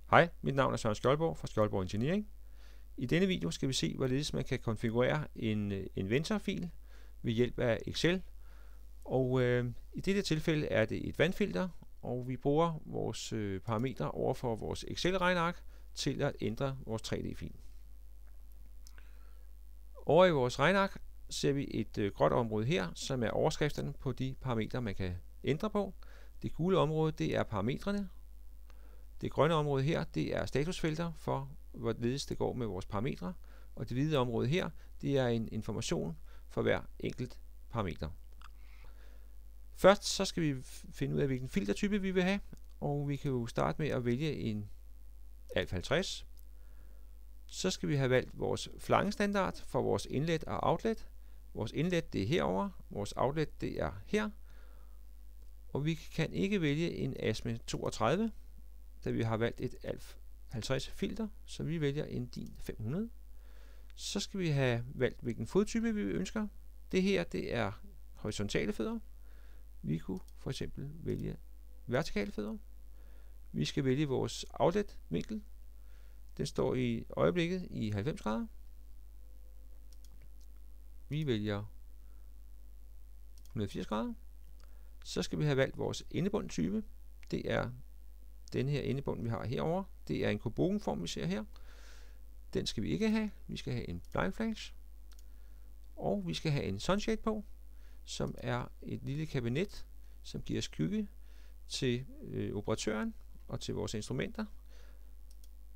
Hej, mit navn er Søren Skjoldborg fra Skjoldborg Engineering. I denne video skal vi se, hvorledes man kan konfigurere en inventorfil ved hjælp af Excel. Og i dette tilfælde er det et vandfilter, og vi bruger vores parametre over for vores Excel-regneark til at ændre vores 3D-fil. Over i vores regneark ser vi et gråt område her, som er overskrifterne på de parametre, man kan ændre på. Det gule område, det er parametrene. Det grønne område her, det er statusfelter for, hvorledes det går med vores parametre. Og det hvide område her, det er en information for hver enkelt parameter. Først så skal vi finde ud af, hvilken filtertype vi vil have. Og vi kan jo starte med at vælge en ALF50. Så skal vi have valgt vores flangestandard for vores inlet og outlet. Vores inlet, det er herover. Vores outlet, det er her. Og vi kan ikke vælge en ASME 32, da vi har valgt et ALF50 filter, så vi vælger en DIN 500. Så skal vi have valgt, hvilken fodtype vi ønsker. Det her, det er horisontale fødder. Vi kunne for eksempel vælge vertikale fødder. Vi skal vælge vores outlet vinkel. Den står i øjeblikket i 90 grader. Vi vælger 180 grader. Så skal vi have valgt vores endebundtype. Det er den her endebund, vi har herover. Det er en kobogenform, vi ser her. Den skal vi ikke have. Vi skal have en blind flash. Og vi skal have en sunshade på, som er et lille kabinet, som giver skygge til operatøren og til vores instrumenter.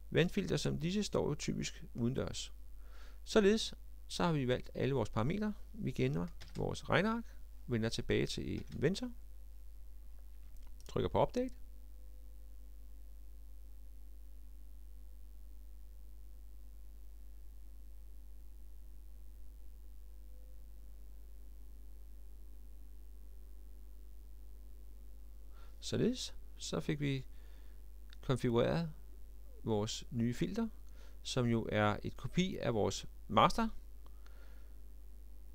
Vandfilter som disse står jo typisk udendørs. Således så har vi valgt alle vores parametre. Vi gener vores regneark, vender tilbage til Inventor, trykker på Update. Således så fik vi konfigureret vores nye filter, som jo er et kopi af vores master.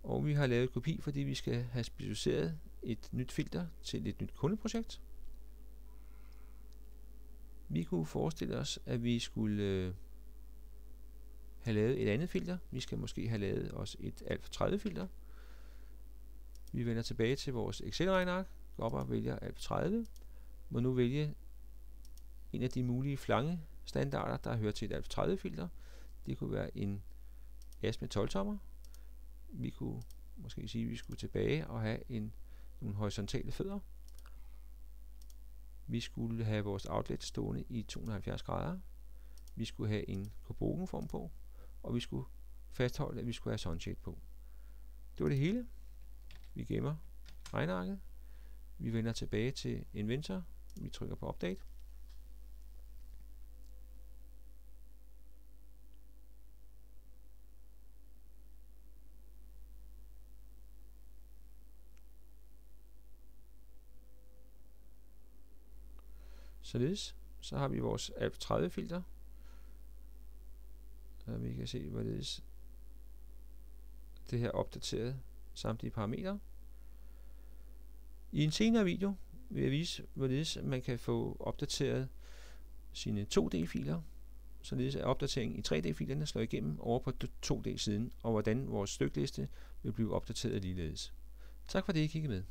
Og vi har lavet kopi, fordi vi skal have specificeret et nyt filter til et nyt kundeprojekt. Vi kunne forestille os, at vi skulle have lavet et andet filter. Vi skal måske have lavet os et ALF30 filter. Vi vender tilbage til vores Excel-regneark, går op og vælger ALF30. Må nu vælge en af de mulige flange standarder, der hører til et ALF30 filter. Det kunne være en ASME 12-tommer. Vi kunne måske sige, at vi skulle tilbage og have nogle horisontale fødder. Vi skulle have vores outlet stående i 270 grader. Vi skulle have en kobogenform på, og vi skulle fastholde, at vi skulle have sunshade på. Det var det hele. Vi gemmer regnearket. Vi vender tilbage til Inventor. Vi trykker på Update. Således så har vi vores ALF30 filter. Og vi kan se, hvorledes det her opdateret samtlige parametre. I en senere video vil jeg vise, hvorledes man kan få opdateret sine 2D-filer, således at opdateringen i 3D-filerne slår igennem over på 2D-siden, og hvordan vores stykliste vil blive opdateret ligeledes. Tak fordi I kiggede med.